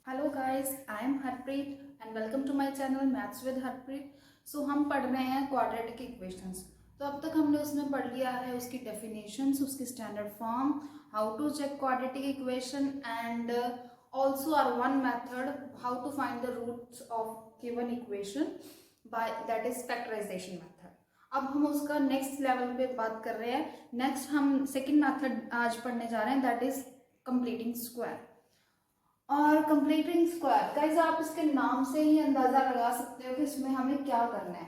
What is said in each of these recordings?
Hello guys, I am Harpreet and welcome to my channel maths with Harpreet. So हम पढ़ रहे हैं क्वाड्रेटिक इक्वेशंस। तो अब तक हमने उसमें पढ़ लिया है उसकी डेफिनेशंस, उसकी standard form, how to check quadratic equation and also our one method how to find the roots of given equation by that is factorisation method. अब हम उसका नेक्स्ट लेवल पे बात कर रहे हैं। नेक्स्ट हम सेकेंड मेथड आज पढ़ने जा रहे हैं, दैट इज कंप्लीटिंग स्क्वायर। और कंप्लीटिंग स्क्वायर गाइस, आप इसके नाम से ही अंदाजा लगा सकते हो कि इसमें हमें क्या करना है।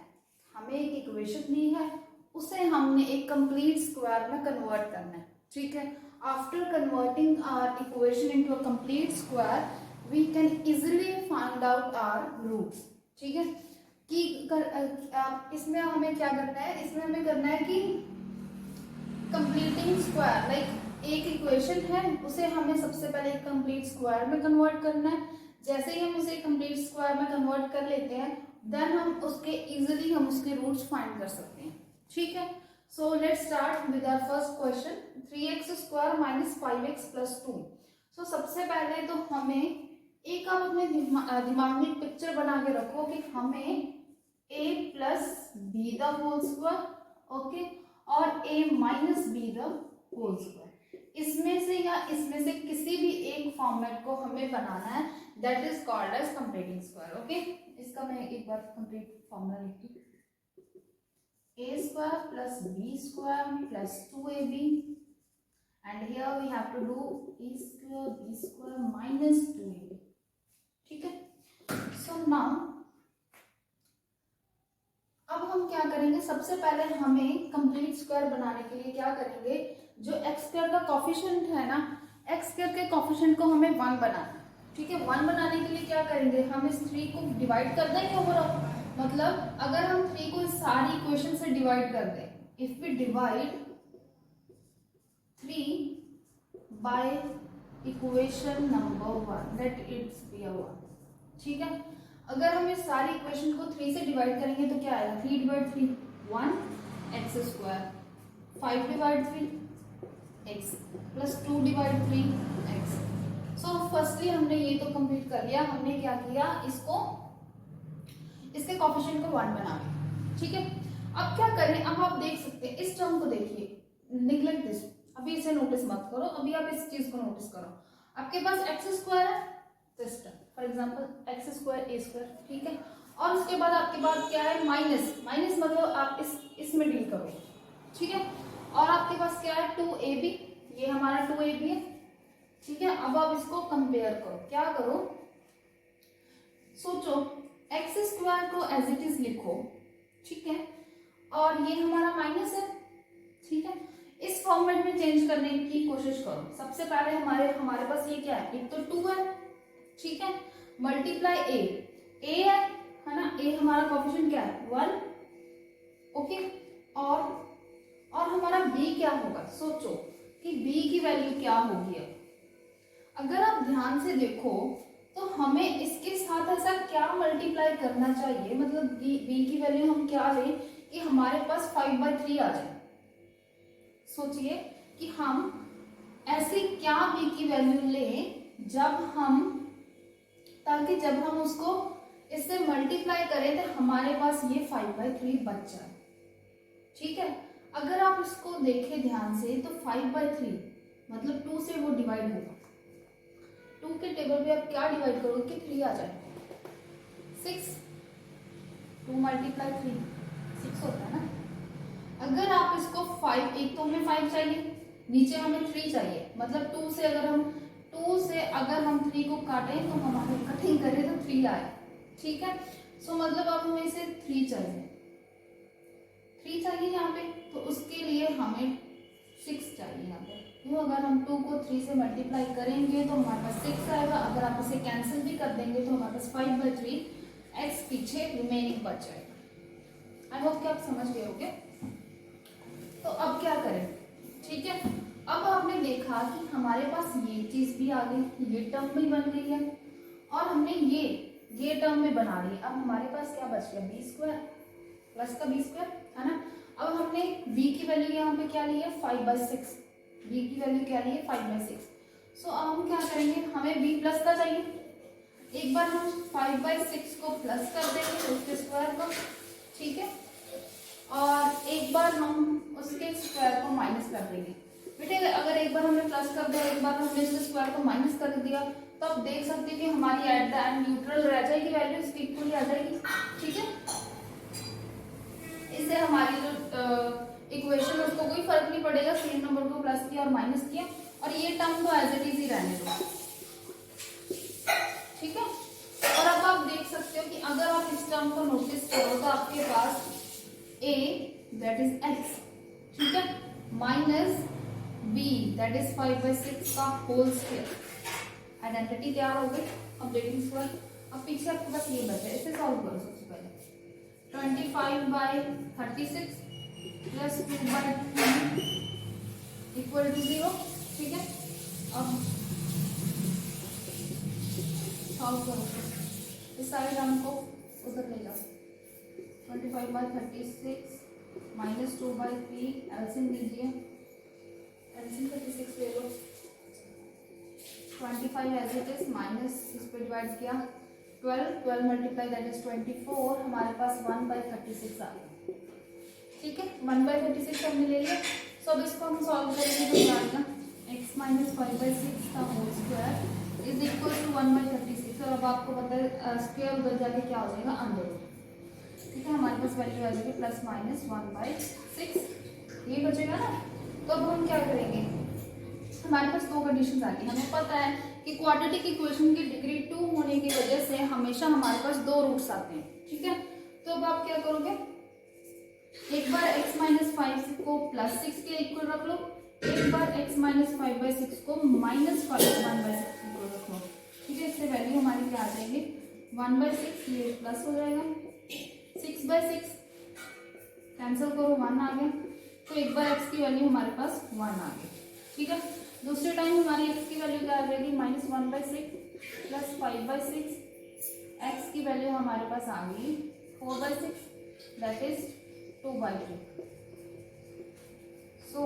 हमें एक इक्वेशन दी है, उसे हमने एक कंप्लीट स्क्वायर में कन्वर्ट करना है। ठीक है, after converting our equation into a complete square we can easily find out our roots. ठीक है, इसमें हमें क्या करना है, इसमें हमें करना है कि कंप्लीटिंग स्क्वायर लाइक एक इक्वेशन है, उसे हमें सबसे पहले एक कंप्लीट स्क्वायर में कन्वर्ट करना है। जैसे ही हम उसे कंप्लीट स्क्वायर में कन्वर्ट कर लेते हैं देन हम उसके इजीली हम उसके रूट्स फाइंड कर सकते हैं। ठीक है, so let's start with our first question, 3x² minus 5x plus 2। So सबसे पहले तो हमें एक आप अपने दिमाग में पिक्चर बना के रखो कि हमें a plus B the whole square, okay, और a minus B the whole square, इसमें से या इसमें से किसी भी एक फॉर्मेट को हमें बनाना है, that is called as completing square. Okay, इसका मैं एक बार कंप्लीट फॉर्मूला लिखती हूँ, a square plus B square plus 2ab and here we have to do a square b square minus 2ab। ठीक है, सो नाउ अब हम क्या करेंगे, सबसे पहले हमें कंप्लीट स्क्वायर बनाने के लिए क्या करेंगे, जो एक्स स्क्वायर का कॉफिशिएंट है ना, एक्स स्क्वायर के कॉफिशिएंट को हमें 1 बनाना है। ठीक है, 1 बनाने के लिए क्या करेंगे, हम इस 3 को डिवाइड कर देंगे ओवरऑल। मतलब अगर हम 3 को इस सारी इक्वेशन से डिवाइड कर दें, if we divide 3 by equation number 1 that it's be 1। ठीक है, अगर हम इस सारी इक्वेशन को 3 से डिवाइड करेंगे तो क्या आएगा, 3 divide 3 1 x square, 5 divide 3 x plus 2 divide 3 x. So firstly हमने ये तो कंप्लीट कर लिया, हमने क्या किया, इसको इसके कोफिशिएंट को 1 बना लिया। ठीक है, अब क्या करें, अब आप देख सकते हैं इस टर्म को, देखिए, निग्लेक्ट दिस, अभी इसे नोटिस मत करो, अभी आप इस चीज को नोटिस करो। आपके पास एक्स स्क्वायर है, system for example x square A square. ठीक है, और उसके बाद आपके पास क्या है, माइनस, माइनस मतलब आप इसमें डील करो। ठीक है, और आपके पास क्या है, 2ab, ये हमारा 2ab है। ठीक है, अब आप इसको कंपेयर करो, क्या करो, सोचो, एक्स स्क्वायर को एज इट इज लिखो। ठीक है, और ये हमारा माइनस है। ठीक है, इस फॉर्मेट में चेंज करने की कोशिश करो। सबसे पहले हमारे पास ये क्या है, एक तो 2 है। ठीक है, मल्टीप्लाई ए है ना, ए हमारा कोफिशिएंट क्या है, 1। ओके, और हमारा b क्या होगा, सोचो कि b की वैल्यू क्या होगी। अब अगर आप ध्यान से देखो तो हमें इसके साथ ऐसा क्या मल्टीप्लाई करना चाहिए, मतलब b की वैल्यू हम क्या लें कि हमारे पास 5/3 आ जाए। सोचिए कि हम ऐसी क्या b की वैल्यू लें जब हम, ताकि जब हम उसको इससे मल्टीप्लाई करें तो हमारे पास ये 5/3 बच जाए। ठीक है, अगर आप इसको देखें ध्यान से तो 5/3 मतलब 2 से वो डिवाइड होगा। 2 के टेबल पे आप क्या डिवाइड करोगे कि 3 आ जाए, 6, 2 मल्टीप्लाई 3 6 होता है ना। अगर आप इसको 5, एक तो हमें 5 चाहिए, नीचे हमें 3 चाहिए, मतलब 2 से अगर हम 3 को काटें तो हमारे कटिंग करें तो 3 आए। ठीक है, सो मतलब अब हमें इसे 3 चाहिए, 3 चाहिए यहाँ पे, तो उसके लिए हमें 6 चाहिए यहाँ पे। तो अगर हम 2 को 3 से मल्टीप्लाई करेंगे तो हमारे पास 6 आएगा। अगर आप इसे कैंसिल भी कर देंगे तो हमारे पास 5/3 एक्स पीछे रिमेनिंग बच जाएगा। आई होप कि आप समझ गए होंगे। तो अब क्या करें, ठीक है, अब आपने देखा कि हमारे पास ये चीज भी आ गई, ये टर्म भी बन गई है, और हमने ये टर्म भी बना ली। अब हमारे पास क्या बच गया, b स्क्वायर प्लस का b स्क्वायर, है ना। अब हमने b की वैल्यू यहाँ पे क्या ली है, 5/6, b की वैल्यू क्या ली है, 5/6। सो अब हम क्या करेंगे, हमें b प्लस का चाहिए, एक बार हम 5/6 को प्लस कर देंगे उसके स्क्वायर को, ठीक है, और एक बार हम उसके स्क्वायर को माइनस कर देंगे। बेटे अगर एक बार हमने प्लस कर दिया, एक बार हमने इसके स्क्वायर को माइनस कर दिया, तो आप देख सकते हैं कि हमारी एट द एंड न्यूट्रल रह जाएगी, वैल्यू इसकी इक्वली आ जाएगी, ठीक है। इससे हमारी जो इक्वेशन है उसको कोई फर्क नहीं पड़ेगा, सेम नंबर को प्लस किया और माइनस किया, और ये टर्म तो एज इट इज ही रहने दो, ठीक है। और अब आप देख सकते हो कि अगर आप इस टर्म को नोटिस करो तो आपके पास a दैट इज x, ठीक है, माइनस b दैट इज 5/6 का होल स्क्वायर, आइडेंटिटी तैयार हो गई। अपडेटिंग स्क्वायर, अब पीछे आपके पास ये बचा है, इसे सॉल्व करो। सबसे पहले 25/36 प्लस 2/3 इक्वल टू 0, ठीक है। अब सॉल्व करो, इस सारे टर्म को उधर ले जाओ। 25/36 माइनस 2/3, एलसीएम लीजिए, एलसीएम 36 ले लो, 25 एज इट इज माइनस इस पे डिवाइड किया 12 मल्टीप्लाई दैट इज 24, हमारे पास 1/36 आ गया, ठीक है। 1/36 हमने ले लिया। सो अब इसको हम सॉल्व करेंगे तो क्या आएगा, x माइनस 5/6 का whole square is equal to 1/36, और अब आपको पता है स्क्वायर उधर जाके क्या हो जाएगा, अंदर, ठीक है। हमारे पास वैल्यू आ जाएगी प्लस माइनस 1/6, ये बचेगा ना। तो अब हम क्या करेंगे, हमारे पास दो कंडीशन आ गई। हमें पता है कि क्वाड्रेटिक इक्वेशन की डिग्री 2 होने की वजह से हमेशा हमारे पास दो रूट्स आते हैं, ठीक है। तो अब आप क्या करोगे, एक बार x माइनस 5 को प्लस 6 के इक्वल रख लो, एक बार x माइनस 5/6 को माइनस 1/6 के इक्वल रख लो, ठीक है। इससे वैल्यू हमारी क्या आ जाएगी, 1/6, ये प्लस हो जाएगा, 6/6 कैंसिल करो, 1 आ गया। तो एक बार x की वैल्यू हमारे पास 1 आ गई, ठीक है। दूसरे टाइम हमारी x की वैल्यू क्या आ जाएगी, माइनस 1/6 प्लस 5/6, x की वैल्यू हमारे पास आ गई 4/6 दैट इज 2/3। सो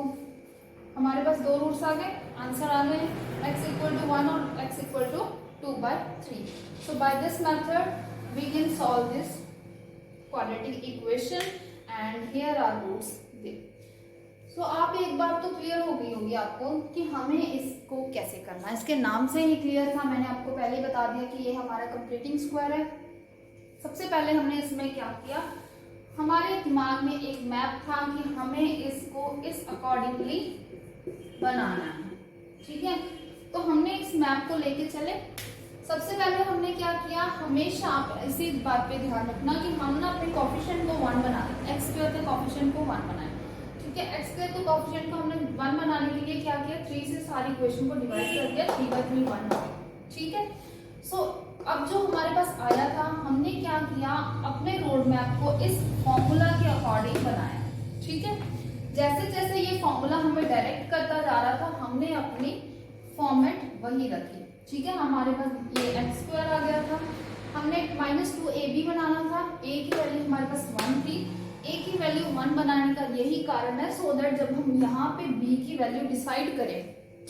हमारे पास दो रूट्स आ गए, आंसर आ गए, x इक्वल टू 1 और x equal to 2/3। So by this method we can solve this quadratic equation and here are roots. तो आप एक बात तो क्लियर हो गई होगी आपको कि हमें इसको कैसे करना है। इसके नाम से ही क्लियर था, मैंने आपको पहले ही बता दिया कि ये हमारा कंप्लीटिंग स्क्वायर है। सबसे पहले हमने इसमें क्या किया, हमारे दिमाग में एक मैप था कि हमें इसको इस अकॉर्डिंगली बनाना है, ठीक है। तो हमने इस मैप को लेके चले। सबसे पहले हमने क्या किया, हमेशा आप इसी बात पे ध्यान रखना कि हम ना अपने कोफिशिएंट को 1 बना दें, एक्स स्क्वायर के कोफिशिएंट को 1 बनाएं, ठीक है। एक्स स्क्वायर के कोफिशिएंट को हमने 1 बनाने के लिए क्या किया, 3 से सारी इक्वेशन को डिवाइड कर दिया, 3/3 1 आ गया, ठीक है। सो अब जो हमारे पास आया था, हमने क्या किया, अपने रोड मैप को इस फॉर्मूला के अकॉर्डिंग बनाया, ठीक है। जैसे जैसे ये फॉर्मूला हमें डायरेक्ट करता जा रहा था, हमने अपनी फॉर्मेट वही रखी, ठीक है। हमारे पास ये एक्स स्क्वायर आ गया था, हमने -2ab बनाना था, a की वैल्यू हमारे पास 1 थी, a की वैल्यू 1 बनाने का यही कारण है, सो दैट जब हम यहाँ पे b की वैल्यू डिसाइड करें,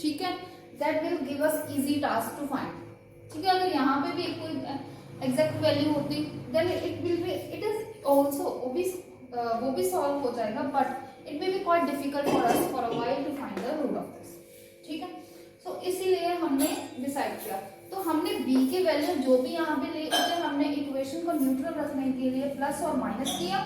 ठीक है, that will give us easy task to find, ठीक है। अगर यहाँ पे भी कोई एग्जैक्ट वैल्यू होती then it will be, it is also वो भी सॉल्व हो जाएगा, but it will be quite difficult for us for a while to find the root of this, ठीक है। सो इसीलिए हमने डिसाइड किया, तो हमने b की वैल्यू जो भी यहाँ पे ले, उसे हमने इक्वेशन को न्यूट्रल रखने के लिए प्लस और माइनस किया,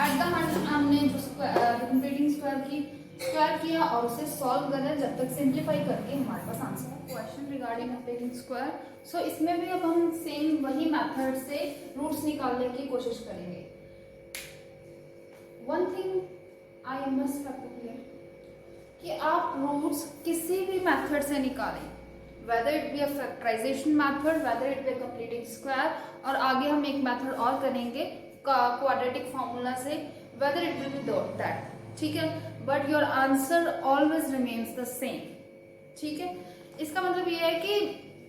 एट द एंड हमने जो कंप्लीटिंग स्क्वायर की स्क्वायर किया और उसे सॉल्व करें, जब तक सिंप्लीफाई करके हमारे पास आंसर है। क्वेश्चन रिगार्डिंग कंप्लीटिंग स्क्वायर, सो इसमें भी अब हम सेम वही मेथड से रूट्स निकालने की कोशिश करेंगे। One thing I must have to clear कि आप रूट्स किसी भी मेथड से निकालें, whether it be a factorization method, whether it be a completing square, और आगे हम एक मेथड और करेंगे क्वाड्रेटिक फॉर्मूला से, whether it will be that, ठीक है, but your answer always remains the same, ठीक है। इसका मतलब ये है कि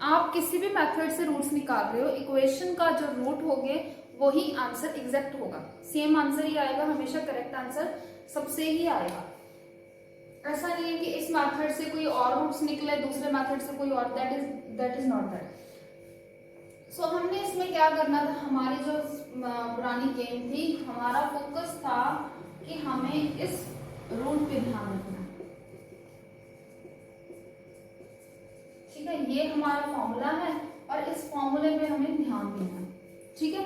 आप किसी भी मेथड से रूट्स निकाल रहे हो, इक्वेशन का जो रूट होगे वही आंसर एग्जैक्ट होगा, सेम आंसर ही आएगा, हमेशा करेक्ट आंसर सबसे ही आएगा। ऐसा नहीं है कि इस मेथड से कोई और रूट्स निकले, दूसरे मेथड से कोई और, दैट इज नॉट दैट। सो हमने इसमें क्या करना था, हमारी जो पुरानी गेम थी, हमारा फोकस था कि हमें इस रूट पे ध्यान रखना। ठीक है, ये हमारा फॉर्मूला है और इस फॉर्मूले पे हमें ध्यान देना है। ठीक है,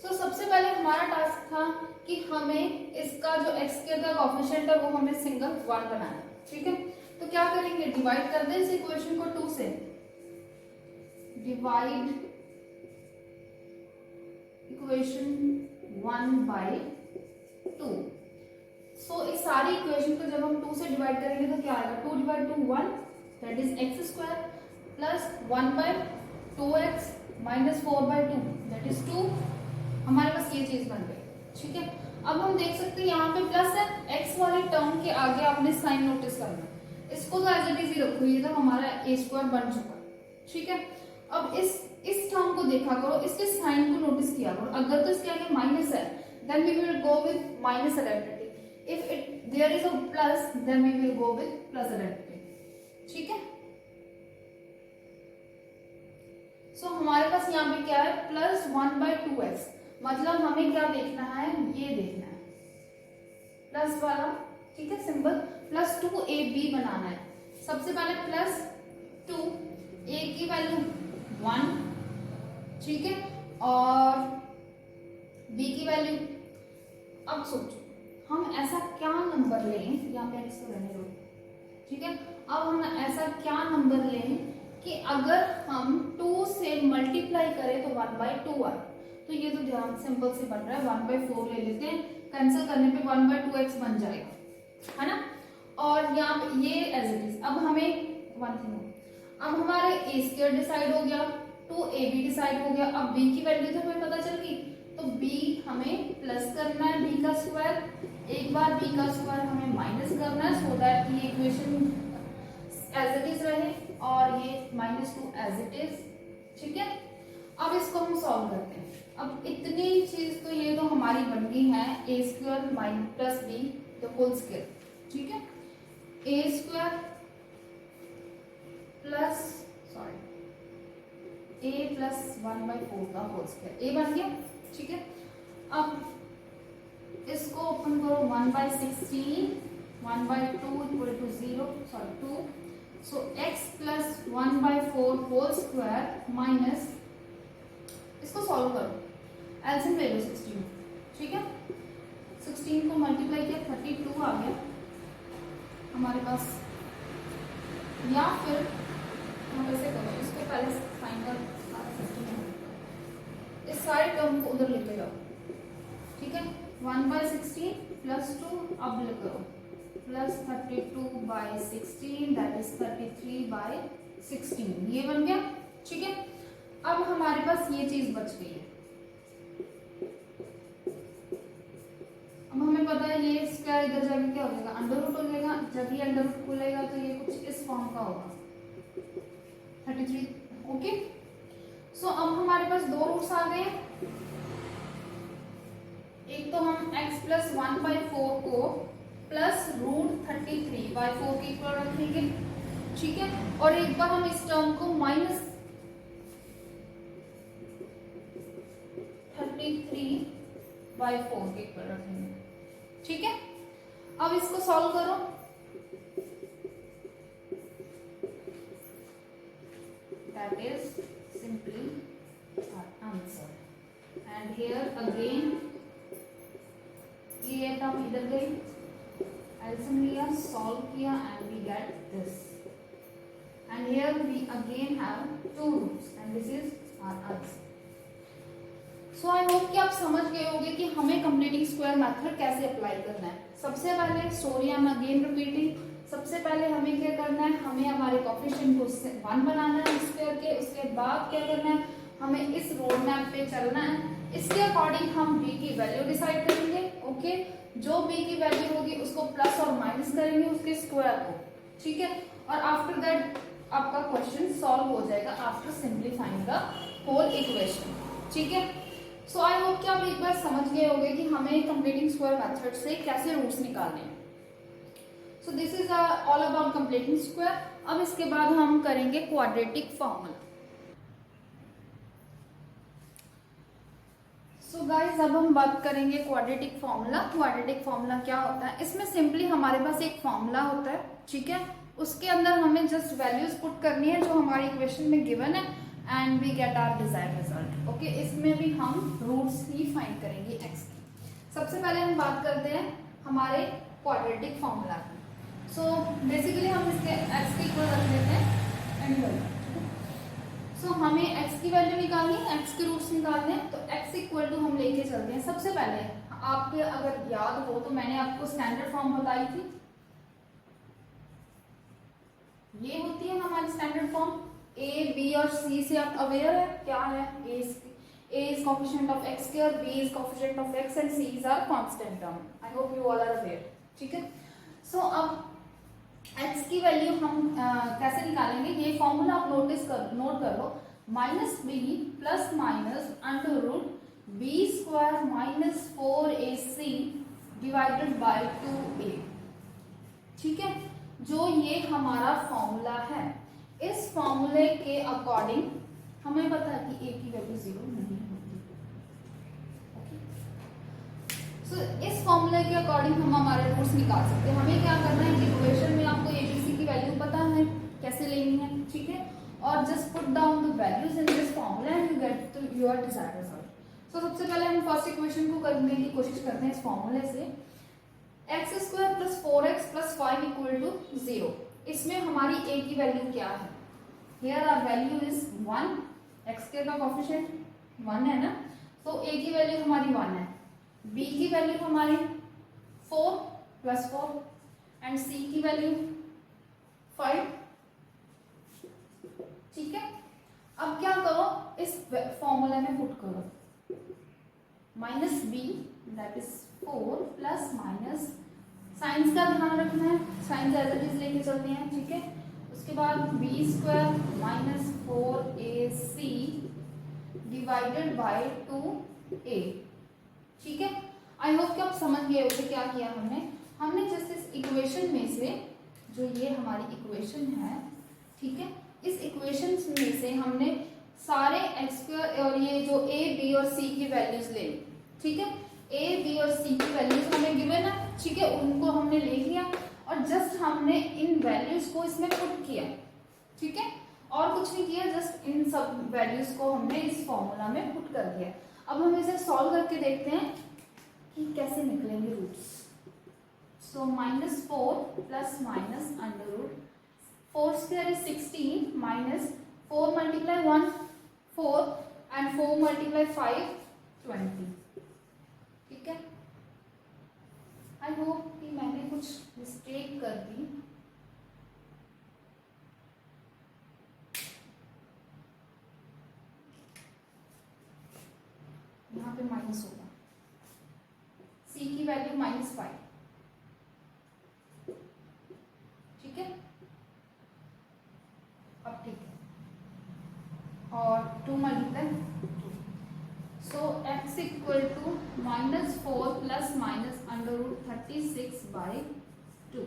सो सबसे पहले हमारा टास्क था कि हमें इसका जो एक्स स्क्वायर का कोएफिशिएंट है वो हमें सिंगल 1 बनाना है। ठीक है, तो क्या करेंगे, डिवाइड कर दें इस इक्वेशन को 2 से। Divide equation 1/2। सो इस सारी इक्वेशन को जब हम 2 से डिवाइड करेंगे तो क्या आएगा, 2 / 2 1, that is x square, plus 1/2x minus 4/2 that is 2। हमारे पास ये चीज बन गई। ठीक है, अब हम देख सकते हैं यहाँ पे प्लस है, एक्स वाले टर्म के आगे आपने साइन नोटिस करना है, इसको तो एज इट इज ही रखो, ये तो हमारा ए स्क्वायर बन चुका है। ठीक है, अब इस टर्म को देखा करो, इसके साइन को नोटिस किया करो, अगर तो इसके आगे माइनस है then we will go with minus identity, if it there is a plus then we will go with plus identity. ठीक है, सो हमारे पास यहाँ पे क्या है, प्लस 1/2x, मतलब हमें क्या देखना है, ये देखना है प्लस वाला। ठीक है, सिंबल प्लस 2ab बनाना है। सबसे पहले प्लस 2, a की वैल्यू 1, ठीक है, और b की वैल्यू, अब सोचो हम ऐसा क्या नंबर लें, यहाँ पे इसको रहने दो। ठीक है, अब हम ऐसा क्या नंबर लें कि अगर हम 2 से मल्टीप्लाई करें तो 1/2 आए, तो ये तो ध्यान सिंपल से बन रहा है, 1/4 ले लेते हैं, कैंसिल करने पे 1/2x बन जाएगा, है ना, और यहाँ पे ये एज इट इज। अब हमें वन थिंग, अब हमारे a स्क्वायर डिसाइड हो गया, 2ab डिसाइड हो गया, अब b की वैल्यू तो हमें पता चल गई, तो b हमें प्लस करना है, b का स्क्वायर, एक बार b का स्क्वायर हमें माइनस करना है, सो दैट ये इक्वेशन एज इट इज रहे और ये -2 एज इट इज। ठीक है, अब इसको हम सॉल्व करते हैं। अब इतनी चीज तो ये तो हमारी बन गई है, a square plus b the whole square. ठीक है, a square plus a plus 1/4 का होल स्क्वायर, a बन गया। ठीक है, अब इसको ओपन करो, 1/16, 1/2 equal to 0, 2, so x plus 1/4 whole square minus, इसको सॉल्व करो, एलसीएम ले लो 16। ठीक है, 16 को मल्टीप्लाई किया 32 आ गया हमारे पास, या फिर हम ऐसे करो, इसको पहले साइन कर, इस सारे टर्म को उधर लेके जाओ। ठीक है, 1/16 प्लस 2, अब लिख करो प्लस 32/16 दैट इज 33/16, ये बन गया। ठीक है, अब हमारे पास ये चीज बच गई है, अब हमें पता है ये स्क्वायर इधर जाके क्या हो जाएगा, अंडर रूट हो जाएगा, जब ये अंडर रूट खुलेगा तो ये कुछ इस फॉर्म का होगा 33। ओके, सो अब हमारे पास दो रूट्स आ गए, एक तो हम x प्लस 1/4 को प्लस √33/4 के इक्वल रखेंगे। ठीक है, और एक बार हम इस टर्म को माइनस 33/4 के इक्वल रखेंगे। ठीक है, अब इसको सॉल्व करो, that is simply answer, and here again ये टर्म इधर गई, एल्सियम लिया, सॉल्व किया, and we get this, and here we again have 2 roots and this is our answer. So I hope कि आप समझ गए होंगे कि हमें कंप्लीटिंग स्क्वायर मेथड कैसे अप्लाई करना है। सबसे पहले story I am again repeating, सबसे पहले हमें क्या करना है, हमें हमारे कोएफिशिएंट को 1 बनाना है स्क्वायर के, उसके बाद क्या करना है, हमें इस रोड मैप पे चलना है, इसके अकॉर्डिंग हम b की वैल्यू डिसाइड करेंगे। ओके, जो b की वैल्यू होगी उसको प्लस और माइनस करेंगे उसके स्क्वायर को। ठीक है, और आफ्टर दैट आपका क्वेश्चन सॉल्व हो जाएगा after simplifying the whole equation. ठीक है, सो आई होप कि आप एक बार समझ गए होंगे कि हमें कंप्लीटिंग स्क्वायर मेथड से कैसे रूट्स निकालने हैं। So this is all about completing square. अब इसके बाद हम करेंगे क्वाड्रेटिक फॉर्मूला। सो गाइस अब हम बात करेंगे क्वाड्रेटिक फॉर्मूला। क्वाड्रेटिक फॉर्मूला क्या होता है? इसमें सिंपली हमारे पास एक फॉर्मूला होता है, ठीक है, उसके अंदर हमें जस्ट वैल्यूज पुट करनी है जो हमारी इक्वेशन में गिवन है and we get our desired result. Okay, इसमें भी हम रूट्स ही फाइंड करेंगे एक्स की। सबसे पहले हम बात करते हैं हमारे क्वाड्रेटिक फॉर्मूला की। सो बेसिकली हम इसके एक्स की इक्वल रख देते हैं एंड सो हमें x की वैल्यू निकालनी है, x के रूट्स निकालने हैं, तो x इक्वल टू हम लेके चलते हैं। सबसे पहले आपके अगर याद हो तो मैंने आपको स्टैंडर्ड फॉर्म बताई थी, ये होती है हमारी स्टैंडर्ड फॉर्म। a b और c से आप अवेयर है क्या है? a is coefficient of x square, b is coefficient of x and c is our constant term. I hope you all are aware. ठीक है, सो अब x की वैल्यू हम कैसे निकालेंगे? ये फॉर्मूला आप नोट कर लो, minus B plus minus under root B square minus 4ac divided by 2a। ठीक है, जो ये हमारा फॉर्मूला है, इस फॉर्मूले के अकॉर्डिंग हमें पता है कि a की वैल्यू 0 नहीं होती। सो इस फॉर्मूले के अकॉर्डिंग हम हमारे रूट्स निकाल सकते हैं। हमें क्या करना है कि इक्वेशन में आपको एबीसी की वैल्यू पता है कैसे लेनी है, ठीक है, और just put down the values in this formula and you get your desired result. So सबसे पहले हम फर्स्ट इक्वेशन को करने की कोशिश करते हैं इस फॉर्मूले से। X square plus 4x plus 5 equal to 0। इसमें हमारी a की वैल्यू क्या है? Here our value is 1, x का कोएफिशिएंट 1 है ना, तो a की वैल्यू हमारी 1 है, b की वैल्यू हमारी 4 प्लस 4 एंड c की वैल्यू 5। ठीक है, अब क्या करो, इस फॉर्मूला में पुट करो minus b that is 4 plus minus, science का ध्यान रखना है, साइंस एज इट इज लेके चलते हैं। ठीक है, उसके बाद b square minus 4ac divided by 2a। ठीक है, आई होप कि आप समझ गए होंगे क्या किया हमने जस्ट इस इक्वेशन में से, जो ये हमारी इक्वेशन है, ठीक है, इस इक्वेशन में से हमने सारे एक्स स्क्वायर और ये जो a b और c की वैल्यूज ले ली। ठीक है, a b और c की वैल्यूज हमें गिवन है, ठीक है, उनको हमने ले लिया और जस्ट हमने इन वैल्यूज को इसमें पुट किया। ठीक है, और कुछ नहीं किया, जस्ट इन सब वैल्यूज को हमने इस फॉर्मूला में पुट कर दिया। अब हम इसे सॉल्व करके देखते हैं कि कैसे निकलेंगे roots. So minus 4 plus minus under root 4 square is 16 minus 4 multiply 1 4 and 4 multiply 5 20। ठीक है, आई होप कि मैंने कुछ मिस्टेक कर दी। यहाँ पे माइनस होगा, c की वैल्यू -5। ठीक है, अब ठीक है, और 2 multiply 2, so x equal to -4 plus minus under root 36 by 2।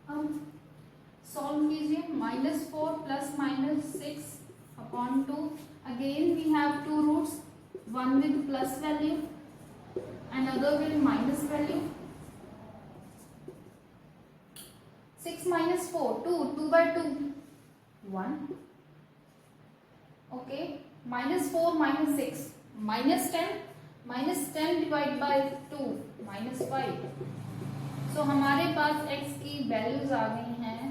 अब सॉल्व कीजिए, -4 plus minus 6 upon 2, again we have two roots, one with plus value another with minus value। 6 minus 4 2 by 2 1। okay, -4 minus 6 -10 divided by 2 -5। so हमारे पास x की values आ गई हैं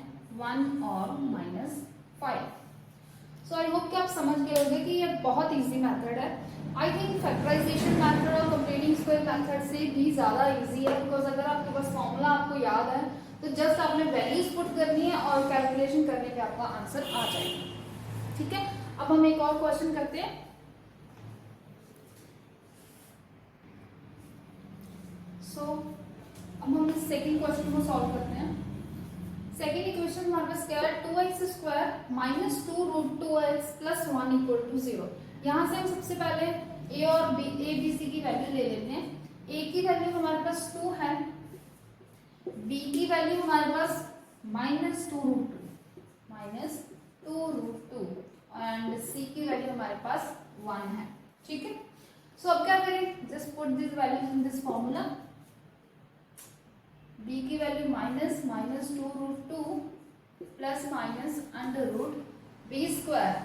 1 और -5। सो I hope कि आप समझ गए होंगे कि ये बहुत इजी मेथड है। आई थिंक फैक्टराइजेशन मेथड और कंप्लीटिंग स्क्वायर मेथड से भी ज़्यादा इजी है, बिकॉज अगर आपके पास फॉर्मूला आपको याद है तो जस्ट आपने वैल्यूज पुट करनी है और कैलकुलेशन करने पे आपका आंसर आ जाएगा। ठीक है, अब हम एक और क्वेश्चन करते हैं। सो अब हम इस सेकेंड क्वेश्चन को सॉल्व करते हैं। सेकेंड इक्वेशन हमारे पास क्या है, 2x square minus 2 root 2x plus 1 equal to 0। यहाँ से हम सबसे पहले a और b a b c की वैल्यू ले लेते हैं। a की वैल्यू हमारे पास 2 है, b की वैल्यू हमारे पास -2 रूट 2 एंड c की वैल्यू हमारे पास 1 है। ठीक है, सो अब क्या करें, just put this values in this formula. b की value minus minus 2√2 plus minus under root B square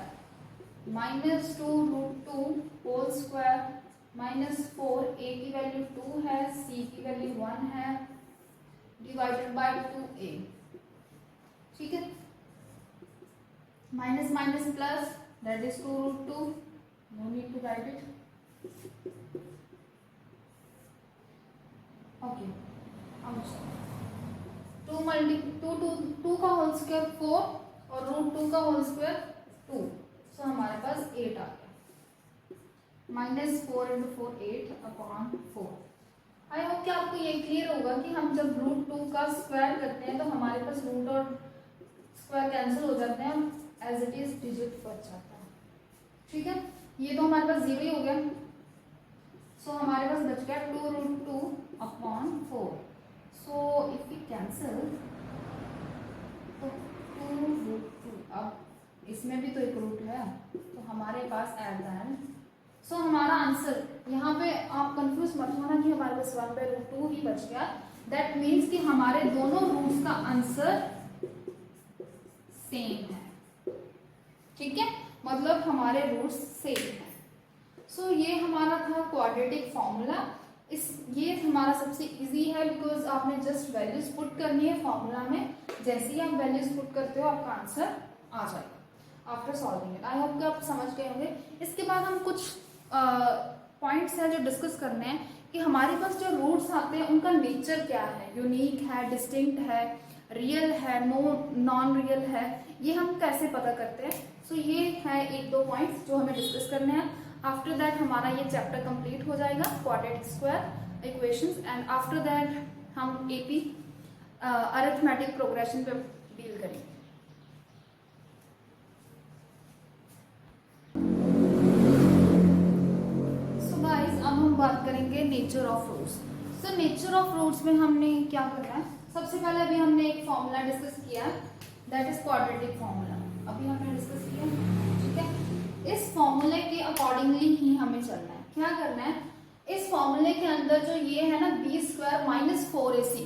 minus 2√2 whole square minus 4, a की वैल्यू 2 है, c की वैल्यू 1 है, डिवाइडेड बाय 2a। ठीक है, minus minus plus, that is 2√2, no need to write it. Okay, two का whole square 4 और √2 का whole square 2, सो हमारे पास 8 आ गया। Minus 4 into 4 8/4। आई होप कि आपको ये क्लियर होगा कि हम जब √2 का स्क्वायर करते हैं तो हमारे पास रूट और स्क्वायर कैंसिल हो जाते हैं, एज इट इज डिजिट बच जाता है। ठीक है, ये तो हमारे पास 0 ही हो गया, सो हमारे पास बच गया 2√2/4। सो इफ वी कैंसिल तो 2√2, अब इसमें भी तो एक रूट है, तो हमारे पास एट द एंड, सो हमारा आंसर यहाँ पे आप कंफ्यूज मत होना कि हमारे पास 1/√2 ही बच गया। दैट मीन्स कि हमारे दोनों रूट्स का आंसर सेम है। ठीक है, मतलब हमारे रूट्स सेम है। सो ये हमारा था क्वाड्रेटिक फॉर्मूला। ये हमारा सबसे इजी है, बिकॉज आपने जस्ट वैल्यूज पुट करनी है फॉर्मूला में। जैसे ही आप वैल्यूज पुट करते हो आपका आंसर आ जाएगा after solving it. I hope कि आप समझ गए होंगे। इसके बाद हम कुछ पॉइंट्स हैं जो डिस्कस करने हैं कि हमारे पास जो रूट्स आते हैं उनका नेचर क्या है, यूनिक है, डिस्टिंक्ट है, रियल है, नॉन रियल है, ये हम कैसे पता करते हैं। सो ये है 1-2 पॉइंट्स जो हमें डिस्कस करने हैं। आफ्टर दैट हमारा ये चैप्टर कंप्लीट हो जाएगा, quadratic square equations, and after that हम एपी अरिथमेटिक प्रोग्रेशन पे डील करेंगे। सो गाइस, अब हम बात करेंगे nature of roots. So nature of roots में हमने क्या करना है, सबसे पहले अभी हमने एक फॉर्मूला डिस्कस किया, दैट इज क्वाड्रेटिक फॉर्मूला, अभी हमने डिस्कस किया। ठीक है, इस फॉर्मूले के अकॉर्डिंगली ही हमें चलना है। क्या करना है, इस फॉर्मूले के अंदर जो ये है ना b² माइनस 4ac,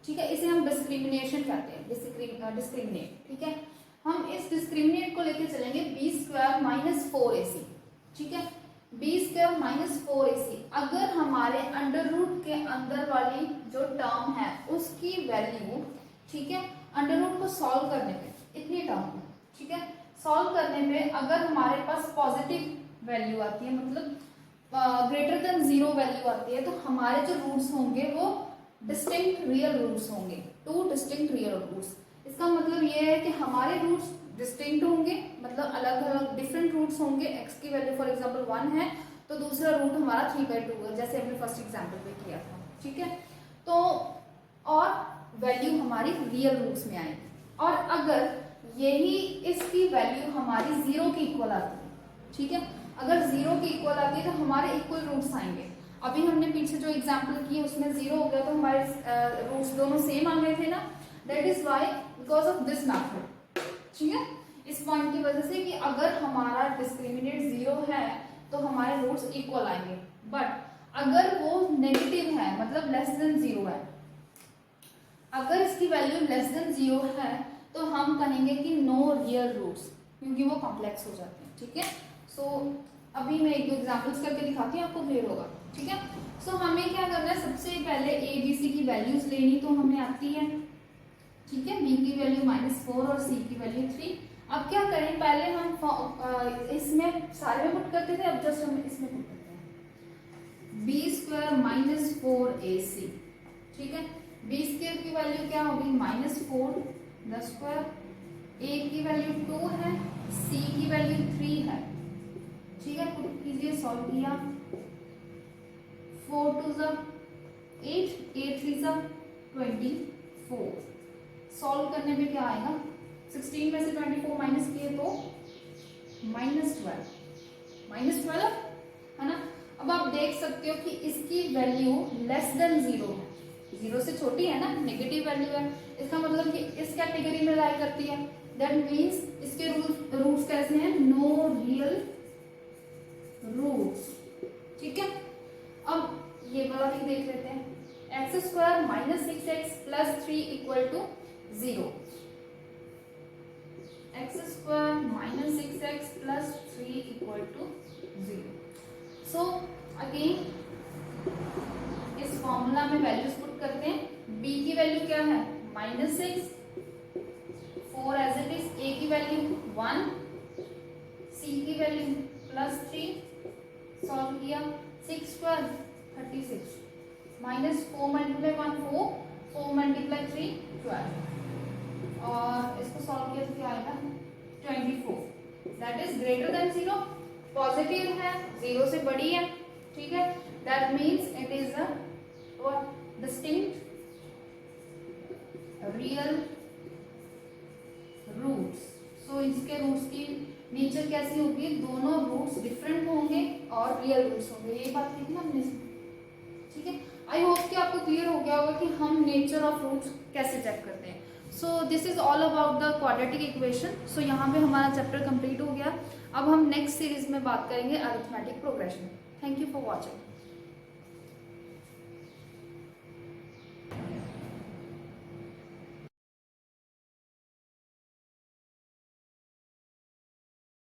ठीक है, इसे हम डिस्क्रिमिनेशन कहते हैं, डिस्क्रिमिनेट। ठीक है, हम इस डिस्क्रिमिनेट को लेके चलेंगे b² माइनस 4ac। ठीक है, b² माइनस 4ac अगर हमारे अंडर रूट के अंदर वाली जो टर्म है उसकी वैल्यू, ठीक है, अंडर रूट को सॉल्व करने पे इतनी टर्म, ठीक है, सॉल्व करने पे अगर हमारे पास पॉजिटिव वैल्यू आती है, मतलब ग्रेटर देन 0 वैल्यू आती है, तो हमारे जो रूट्स होंगे वो डिस्टिंक्ट रियल रूट्स होंगे, 2 डिस्टिंक्ट रियल रूट्स। इसका मतलब ये है कि हमारे रूट्स डिस्टिंक्ट होंगे, मतलब अलग अलग डिफरेंट रूट्स होंगे। x की वैल्यू फॉर एग्जांपल 1 है तो दूसरा रूट हमारा 3/2 है, जैसे हमने फर्स्ट एग्जांपल पे किया था। ठीक है, तो और वैल्यू हमारी रियल रूट्स में आएगी, और अगर यही इसकी वैल्यू हमारी 0 के इक्वल आती है, ठीक है, अगर 0 के इक्वल आती है तो हमारे इक्वल रूट्स आएंगे। अभी हमने पीछे जो एग्जांपल किए उसमें 0 हो गया तो हमारे रूट्स दोनों सेम आ गए थे ना, that is why because of this method. ठीक है, इस पॉइंट की वजह से कि अगर हमारा डिस्क्रिमिनेट 0 है तो हमारे रूट्स इक्वल आएंगे, बट अगर वो नेगेटिव है, मतलब लेस देन 0 है, अगर इसकी वैल्यू लेस देन 0 है तो हम कहेंगे कि नो रियल रूट्स, क्योंकि वो कॉम्प्लेक्स हो जाते हैं। ठीक है, सो अभी मैं 1-2 एग्जांपल्स करके दिखाती हूँ, आपको क्लियर होगा। ठीक है, सो हमें क्या करना है, सबसे पहले ए बी सी की वैल्यूज लेनी तो हमें आती है। ठीक है, बी की वैल्यू -4 और सी की वैल्यू 3। अब क्या करें, पहले हम इसमें सारे में पुट करते थे, अब जस्ट हम इसमें पुट करते हैं b² माइनस 4ac। ठीक है, b² की वैल्यू क्या होगी -4 द स्क्वायर, a की वैल्यू 2 है, c की वैल्यू 3 है। ठीक है, पुट कीजिए, सॉल्व किया, 4 2 8, 8 3 24। सॉल्व करने पे क्या आएगा, 16 में से 24 माइनस किए तो -12 है ना। अब आप देख सकते हो कि इसकी वैल्यू लेस देन 0 है, 0 से छोटी है ना, नेगेटिव वैल्यू है, इसका मतलब कि इस कैटेगरी में लाई करती है। दैट मीन्स इसके रूट्स कैसे हैं, नो रियल रूट्स। ठीक है, अब ये वाला भी देख लेते हैं। X square minus 6x plus 3 equal to 0। X square minus 6x plus 3 equal to 0। So again इस फॉर्मूला में वैल्यूज पुट करते हैं। b की वैल्यू क्या है -6, 4 एज इट इज, a की वैल्यू 1, c की वैल्यू +3, सॉल्व किया 6 स्क्वायर 36, -4 मल्टीप्लाई 1 4, 4 मल्टीप्लाई 3 12, और इसको सॉल्व किया तो क्या आएगा 24। That is greater than 0, positive है, 0 से बड़ी है, ठीक है। That means it is a distinct real roots. So इसके रूट्स की नेचर कैसी होगी, दोनों रूट्स डिफरेंट होंगे और रियल रूट्स होंगे। ये बात लिखी ना हमने, ठीक है। आई होप कि आपको क्लियर हो गया होगा कि हम नेचर ऑफ रूट्स कैसे चेक करते हैं। So this is all about the quadratic equation. So यहाँ पे हमारा चैप्टर कंप्लीट हो गया। अब हम नेक्स्ट सीरीज में बात करेंगे arithmetic progression. Thank you for watching.